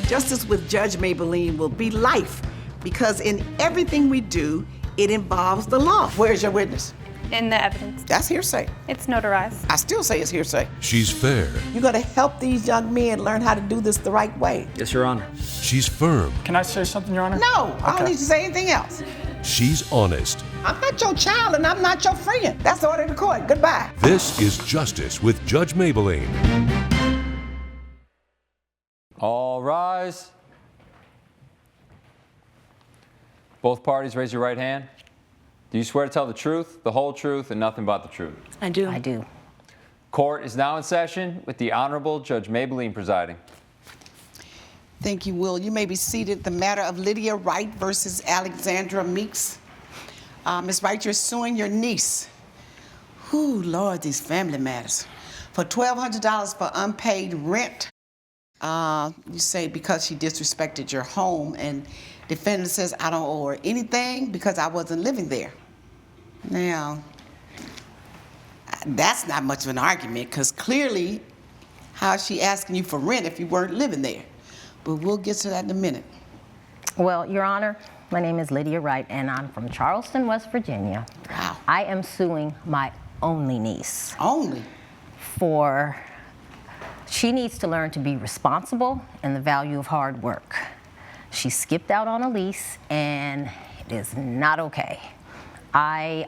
Justice with Judge Mablean will be life because in everything we do, it involves the law. Where's your witness? In the evidence. That's hearsay. It's notarized. I still say it's hearsay. She's fair. You gotta help these young men learn how to do this the right way. Yes, Your Honor. She's firm. Can I say something, Your Honor? No, I don't need to say anything else. She's honest. I'm not your child and I'm not your friend. That's the order of the court. Goodbye. This is Justice with Judge Mablean. All rise. Both parties, raise your right hand. Do you swear to tell the truth, the whole truth, and nothing but the truth? I do. I do. Court is now in session with the Honorable Judge Mablean presiding. Thank you, Will. You may be seated. The matter of Lydia Wright versus Alexandra Meeks. Ms. Wright, you're suing your niece. Whew, Lord, these family matters. For $1,200 for unpaid rent. You say because she disrespected your home, and defendant says I don't owe her anything because I wasn't living there. Now, that's not much of an argument because clearly how is she asking you for rent if you weren't living there? But we'll get to that in a minute. Well, Your Honor, my name is Lydia Wright, and I'm from Charleston, West Virginia. Wow. I am suing my only niece. Only? She needs to learn to be responsible and the value of hard work. She skipped out on a lease, and it is not okay. I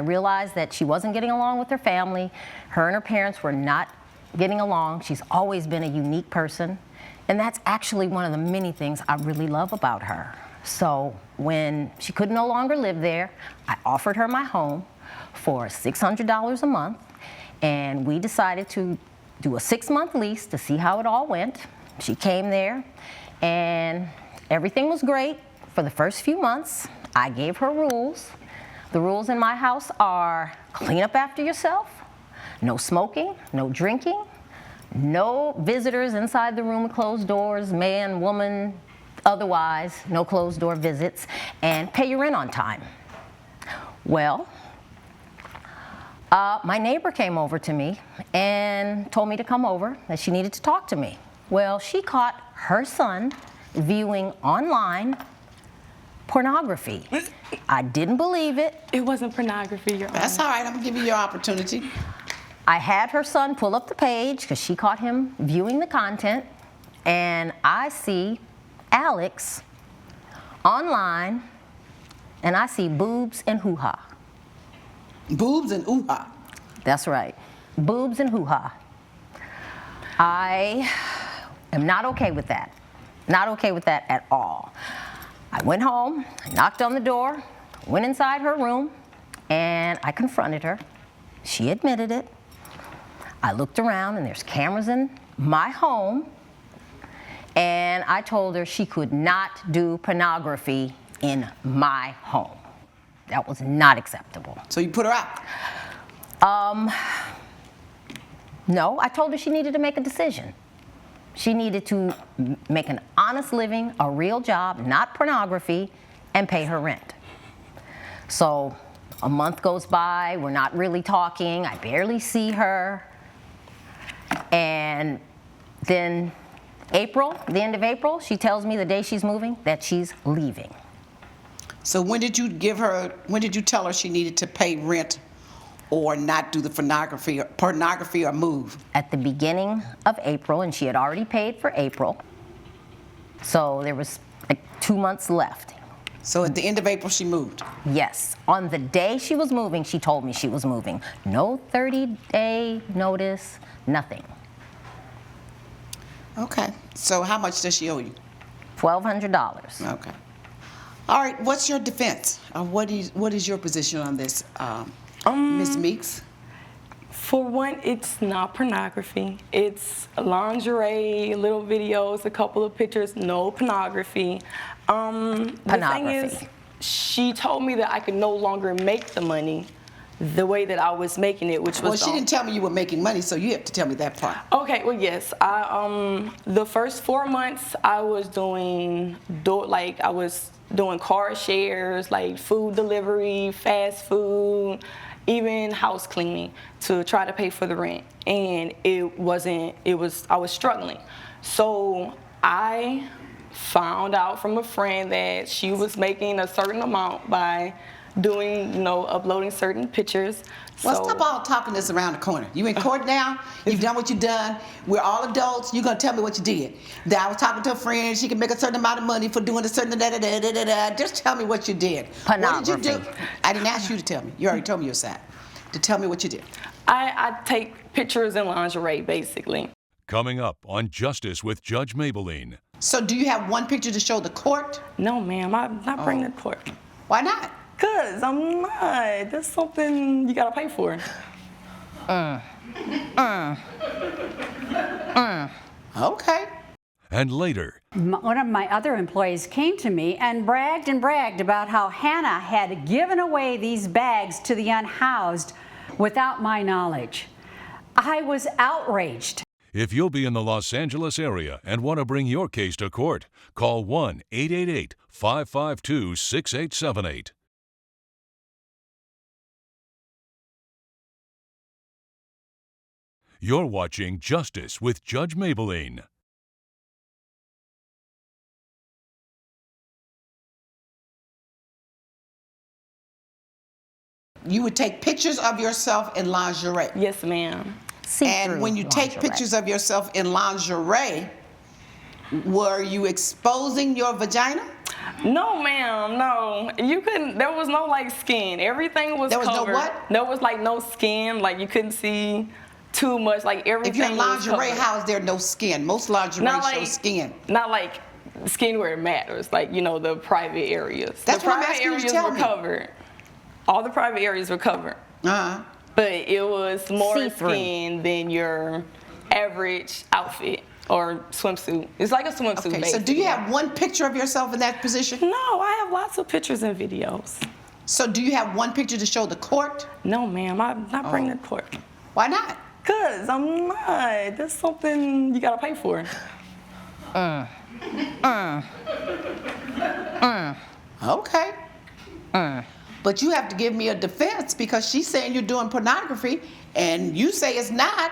realized that she wasn't getting along with her family. Her and her parents were not getting along. She's always been a unique person, and that's actually one of the many things I really love about her. So when she could no longer live there, I offered her my home for $600 a month, and we decided to do a 6-month lease to see how it all went. She came there, and everything was great for the first few months. I gave her rules. The rules in my house are clean up after yourself, no smoking, no drinking, no visitors inside the room with closed doors, man, woman, otherwise, no closed door visits, and pay your rent on time. Well, my neighbor came over to me and told me to come over, that she needed to talk to me. Well, she caught her son viewing online pornography. I didn't believe it. It wasn't pornography, Your Honor. That's all right. I'm going to give you your opportunity. I had her son pull up the page because she caught him viewing the content, and I see Alex online, and I see boobs and hoo-ha. Boobs and ooh-ha. That's right. Boobs and hoo-ha. I am not okay with that. Not okay with that at all. I went home, I knocked on the door, went inside her room, and I confronted her. She admitted it. I looked around, and there's cameras in my home, and I told her she could not do pornography in my home. That was not acceptable. So you put her out? No, I told her she needed to make a decision. She needed to make an honest living, a real job, not pornography, and pay her rent. So a month goes by, we're not really talking, I barely see her. And then April, the end of April, she tells me the day she's moving that she's leaving. So when did you tell her she needed to pay rent or not do the pornography or move? At the beginning of April, and she had already paid for April. So there was like 2 months left. So at the end of April, she moved? Yes. On the day she was moving, she told me she was moving. No 30-day notice, nothing. Okay. So how much does she owe you? $1,200. Okay. All right. What's your defense? What is your position on this, Ms. Meeks? For one, it's not pornography. It's lingerie, little videos, a couple of pictures, no pornography. The thing is, she told me that I could no longer make the money the way that I was making it, which was... Well, she didn't tell me you were making money, so you have to tell me that part. Okay, well, yes. The first 4 months, I was doing car shares, like food delivery, fast food, even house cleaning to try to pay for the rent. And I was struggling. So I found out from a friend that she was making a certain amount by doing, uploading certain pictures. Well, stop all talking this around the corner. You in court now. You've done what you've done. We're all adults. You're going to tell me what you did. That I was talking to a friend. She can make a certain amount of money for doing a certain da-da-da-da-da-da. Just tell me what you did. Pornography. What did you do? I didn't ask you to tell me. You already told me your side. To tell me what you did. I take pictures in lingerie, basically. Coming up on Justice with Judge Mablean. So do you have one picture to show the court? No, ma'am. I'm not bringing it to court. Why not? Because I'm not. That's something you got to pay for. Okay. And later, One of my other employees came to me and bragged about how Hannah had given away these bags to the unhoused without my knowledge. I was outraged. if you'll be in the Los Angeles area and want to bring your case to court, call 1-888-552-6878. You're watching Justice with Judge Mablean. You would take pictures of yourself in lingerie. Yes, ma'am. And when you take pictures of yourself in lingerie, were you exposing your vagina? No, ma'am, no. You couldn't, there was no like skin. Everything was covered. There was no what? There was like no skin, like you couldn't see too much, like everything If you're in was lingerie, covered. how is there no skin? Most lingerie show skin. Not like skin where it matters, like, you know, the private areas. That's the what I'm private asking you to areas tell were me. covered. All the private areas were covered. Uh-huh. But it was more See-through. skin than your average outfit or swimsuit. It's like a swimsuit, Okay, so basically. do you have one picture of yourself in that position? No, I have lots of pictures and videos. So do you have one picture to show the court? No, ma'am, I'm not bringing it to court. Why not? Because I'm not. That's something you got to pay for. Okay. But you have to give me a defense because she's saying you're doing pornography and you say it's not.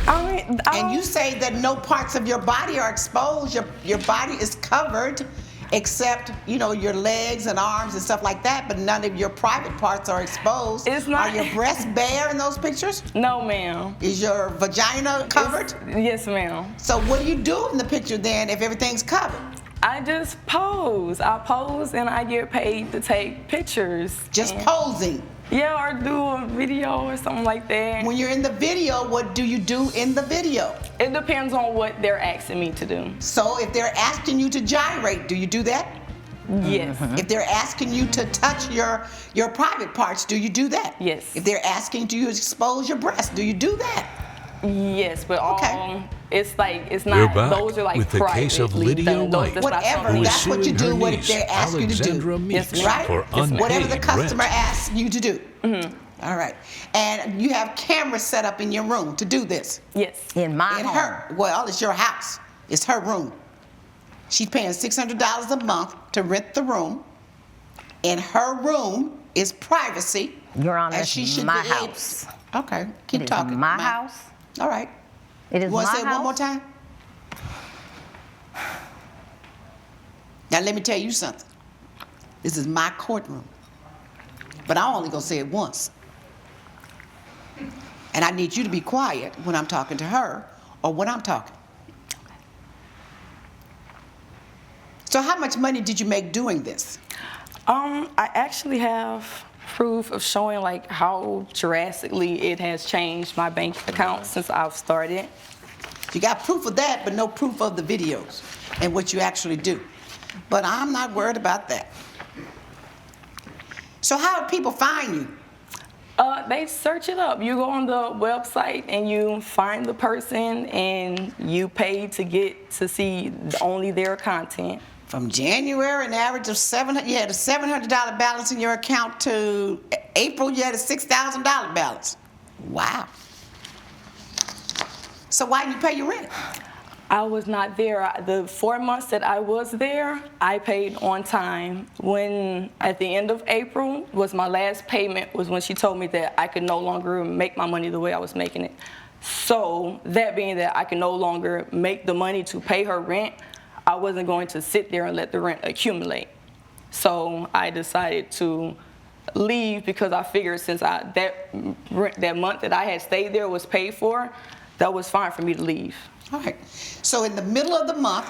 And you say that no parts of your body are exposed. Your body is covered except, you know, your legs and arms and stuff like that, but none of your private parts are exposed. It's not- Are your breasts bare in those pictures? No, ma'am. Is your vagina covered? Yes, ma'am. So what do you do in the picture then if everything's covered? I just pose. I pose and I get paid to take pictures. Just posing. Yeah, or do a video or something like that. When you're in the video, what do you do in the video? It depends on what they're asking me to do. So if they're asking you to gyrate, do you do that? Yes. If they're asking you to touch your private parts, do you do that? Yes. If they're asking you to expose your breasts, do you do that? Yes, but Okay. it's like, it's We're not, back those are like with the case of privately Lydia done. Those- White, that's not Whatever, something- who is that's what you suing do her what niece, they ask you to do. Alexandra Meeks, Yes, ma'am. for unpaid Whatever the customer rent. asks you to do. All right. And you have cameras set up in your room to do this. Yes. In my In home. her, well, it's your house. It's her room. She's paying $600 a month to rent the room. In her room is privacy. Your Honor, and it's she should my be able- house. Okay, keep It is talking. my ma'am. house. All right. It is You want my to say it house. one more time? Now let me tell you something. This is my courtroom. But I'm only going to say it once. And I need you to be quiet when I'm talking to her or when I'm talking. So how much money did you make doing this? I actually have proof of showing like how drastically it has changed my bank account since I've started. You got proof of that, but no proof of the videos and what you actually do. But I'm not worried about that. So how do people find you? They search it up. You go on the website and you find the person and you pay to get to see only their content. From January, an average of you had a $700 balance in your account to April, you had a $6,000 balance. Wow. So why didn't you pay your rent? I was not there. The 4 months that I was there, I paid on time. When at the end of April was my last payment, was when she told me that I could no longer make my money the way I was making it. So that being that I could no longer make the money to pay her rent, I wasn't going to sit there and let the rent accumulate. So I decided to leave because I figured since that month that I had stayed there was paid for, that was fine for me to leave. All right. So in the middle of the month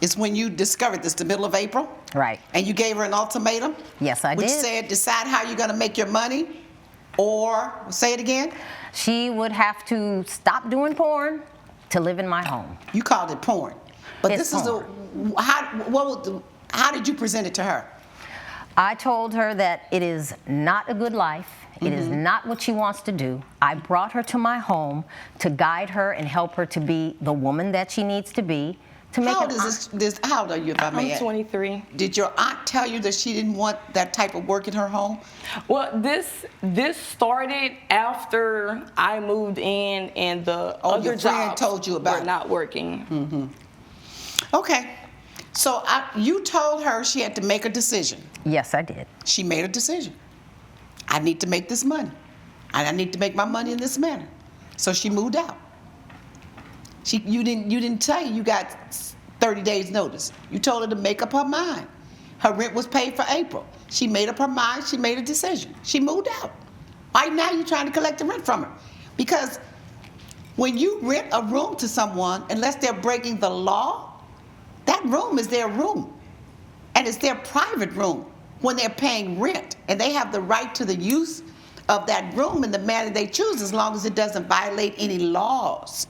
is when you discovered this, the middle of April? Right. And you gave her an ultimatum? Yes, I did. Which said, decide how you're going to make your money, or, say it again? She would have to stop doing porn to live in my home. You called it porn. But It's this porn. is how did you present it to her? I told her that it is not a good life. It is not what she wants to do. I brought her to my home to guide her and help her to be the woman that she needs to be. To make How old is this? How old are you, if I may I'm ask? 23. Did your aunt tell you that she didn't want that type of work in her home? Well, this started after I moved in and the Oh, other your friend jobs told you about were it. not working. Okay. So you told her she had to make a decision. Yes, I did. She made a decision. I need to make this money. And I need to make my money in this manner. So she moved out. You didn't tell you got 30 days notice. You told her to make up her mind. Her rent was paid for April. She made up her mind. She made a decision. She moved out. Right now you're trying to collect the rent from her. Because when you rent a room to someone, unless they're breaking the law, that room is their room. And it's their private room when they're paying rent. And they have the right to the use of that room in the manner they choose, as long as it doesn't violate any laws.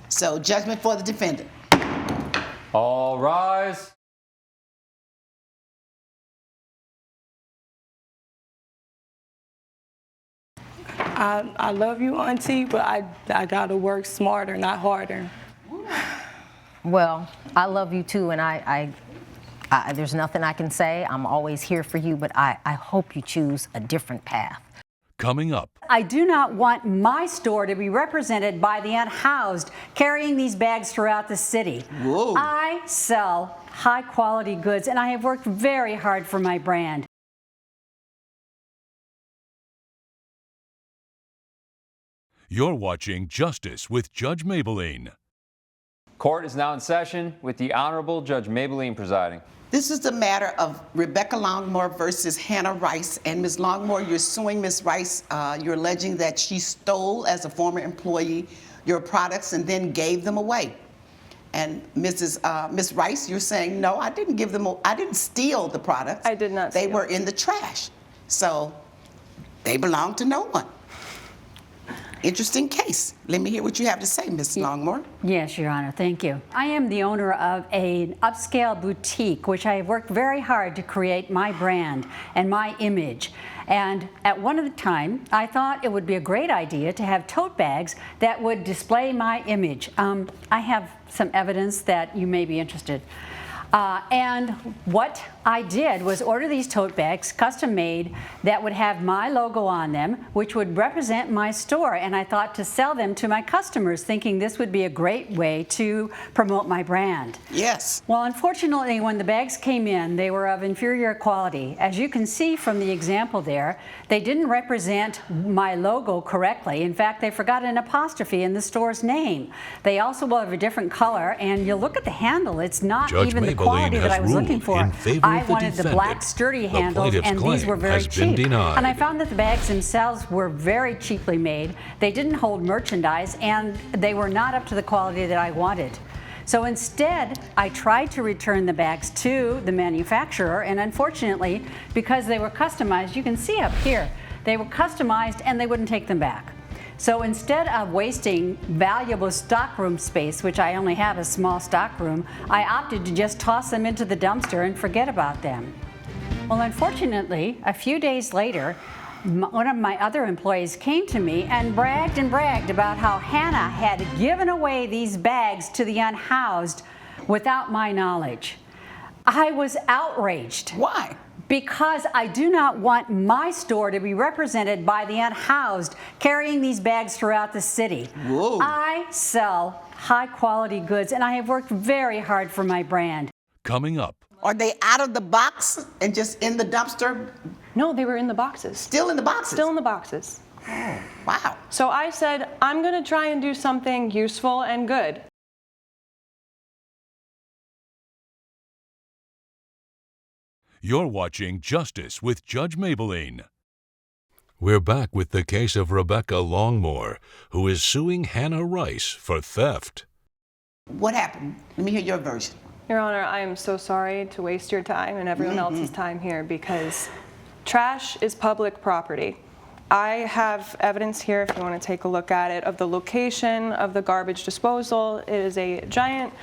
So, judgment for the defendant. All rise. I love you, Auntie, but I gotta work smarter, not harder. Well, I love you too, and I there's nothing I can say. I'm always here for you, but I hope you choose a different path. Coming up. I do not want my store to be represented by the unhoused carrying these bags throughout the city. Whoa. I sell high quality goods and I have worked very hard for my brand. You're watching Justice with Judge Mablean. Court is now in session with the Honorable Judge Mablean presiding. This is the matter of Rebecca Longmore versus Hannah Rice. And Ms. Longmore, you're suing Ms. Rice. You're alleging that she stole, as a former employee, your products and then gave them away. And Ms. Rice, you're saying, no, I didn't give them, I didn't steal the products. I did not They steal. were in the trash. So they belong to no one. Interesting case. Let me hear what you have to say, Ms. Longmore. Yes, Your Honor, thank you. I am the owner of an upscale boutique, which I have worked very hard to create my brand and my image. And at one of the time, I thought it would be a great idea to have tote bags that would display my image. I have some evidence that you may be interested. And what I did was order these tote bags, custom made, that would have my logo on them, which would represent my store. And I thought to sell them to my customers, thinking this would be a great way to promote my brand. Yes. Well, unfortunately, when the bags came in, they were of inferior quality. As you can see from the example there, they didn't represent my logo correctly. In fact, they forgot an apostrophe in the store's name. They also were of a different color, and you look at the handle, it's not Judge even the Mablean quality that has I was looking ruled for. in favor I of the wanted the defendant. black sturdy The handles, plaintiff's and these claim were very has been cheap. denied. And I found that the bags themselves were very cheaply made. They didn't hold merchandise, and they were not up to the quality that I wanted. So instead, I tried to return the bags to the manufacturer, and unfortunately, because they were customized, you can see up here, they were customized and they wouldn't take them back. So instead of wasting valuable stockroom space, which I only have a small stockroom, I opted to just toss them into the dumpster and forget about them. Well, unfortunately, a few days later, one of my other employees came to me and bragged about how Hannah had given away these bags to the unhoused without my knowledge. I was outraged. Why? Because I do not want my store to be represented by the unhoused carrying these bags throughout the city. Whoa. I sell high quality goods, and I have worked very hard for my brand. Coming up. Are they out of the box and just in the dumpster? No, they were in the boxes. Still in the boxes? Still in the boxes. Oh, wow. So I said, I'm going to try and do something useful and good. You're watching Justice with Judge Mablean. We're back with the case of Rebecca Longmore, who is suing Hannah Rice for theft. What happened? Let me hear your version. Your Honor, I am so sorry to waste your time and everyone else's time here because trash is public property. I have evidence here, if you want to take a look at it, of the location of the garbage disposal. It is a giant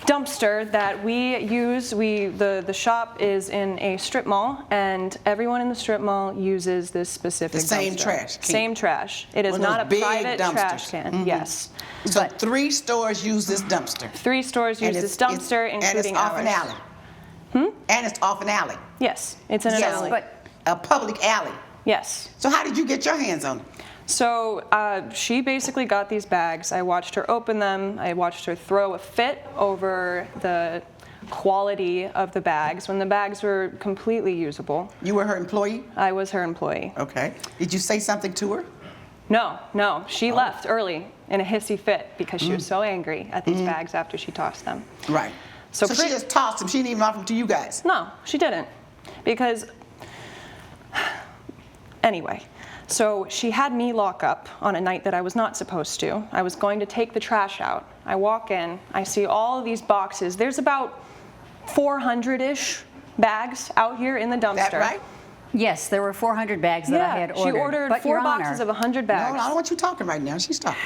dumpster that we use. The shop is in a strip mall, and everyone in the strip mall uses this specific The same dumpster. trash can. Same trash. It is One of not a those big private trash dumpsters. can. Yes. So 3 stores use this dumpster. 3 stores use And this it's- dumpster, and it's including off an ours. alley. And it's off an alley. Yes, it's in an Yes, alley. but a public alley. Yes. So how did you get your hands on it? So she basically got these bags. I watched her open them. I watched her throw a fit over the quality of the bags when the bags were completely usable. You were her employee? I was her employee. Okay. Did you say something to her? No. She left early in a hissy fit because she was so angry at these bags after she tossed them. Right. So So she just tossed them. She didn't even offer them to you guys. No, she didn't. Because, anyway, so she had me lock up on a night that I was not supposed to. I was going to take the trash out. I walk in, I see all of these boxes. There's about 400-ish bags out here in the dumpster. That right? Yes, there were 400 bags that I had ordered. She ordered But 4 Your boxes Honor, of 100 bags. No, I don't want you talking right now. She's talking.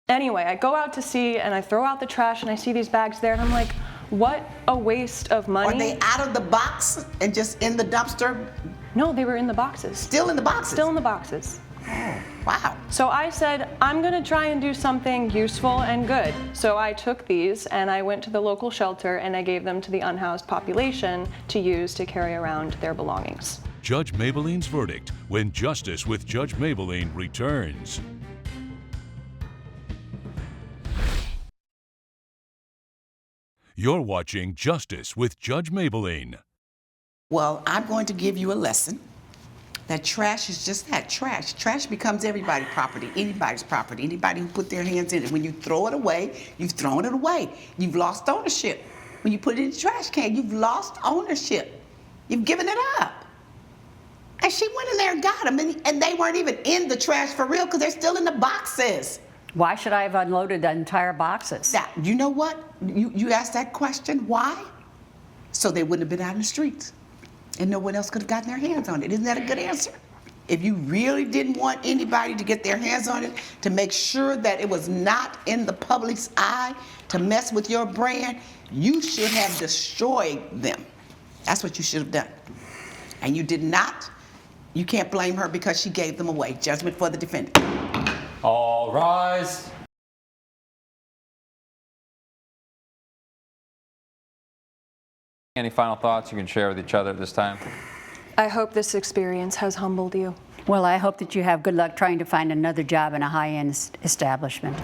Anyway, I go out to see and I throw out the trash and I see these bags there and I'm like, what a waste of money. Are they out of the box and just in the dumpster? No, they were in the boxes. Still in the boxes? Still in the boxes. Wow. So I said, I'm going to try and do something useful and good. So I took these and I went to the local shelter and I gave them to the unhoused population to use to carry around their belongings. Judge Mablean's verdict when Justice with Judge Mablean returns. You're watching Justice with Judge Mablean. Well, I'm going to give you a lesson that trash is just that, trash. Trash becomes everybody's property, anybody's property, anybody who put their hands in it. When you throw it away, you've thrown it away. You've lost ownership. When you put it in the trash can, you've lost ownership. You've given it up. And she went in there and got them, and they weren't even in the trash for real because they're still in the boxes. why should I have unloaded the entire boxes? Now, you know what? You asked that question, why? So they wouldn't have been out in the streets. And no one else could have gotten their hands on it. Isn't that a good answer? If you really didn't want anybody to get their hands on it, to make sure that it was not in the public's eye, to mess with your brand, you should have destroyed them. That's what you should have done. And you did not. You can't blame her because she gave them away. Judgment for the defendant. All rise. Any final thoughts you can share with each other at this time? I hope this experience has humbled you. Well, I hope that you have good luck trying to find another job in a high-end establishment.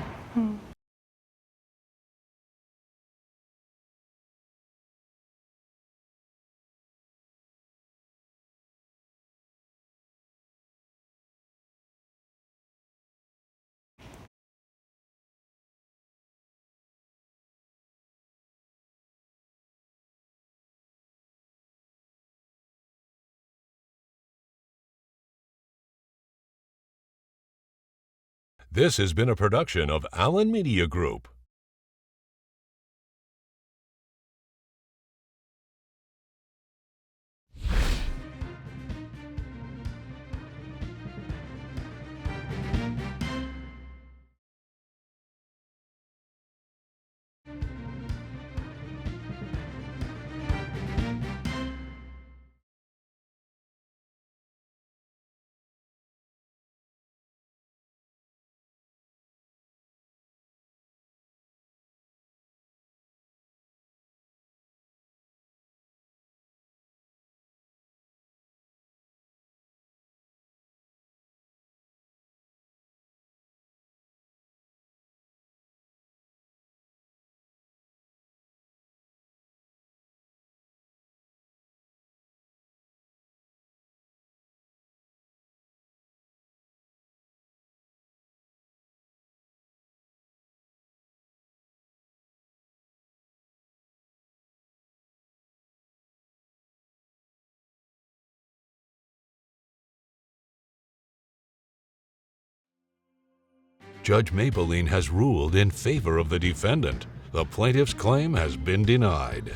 This has been a production of Allen Media Group. Judge Mablean has ruled in favor of the defendant. The plaintiff's claim has been denied.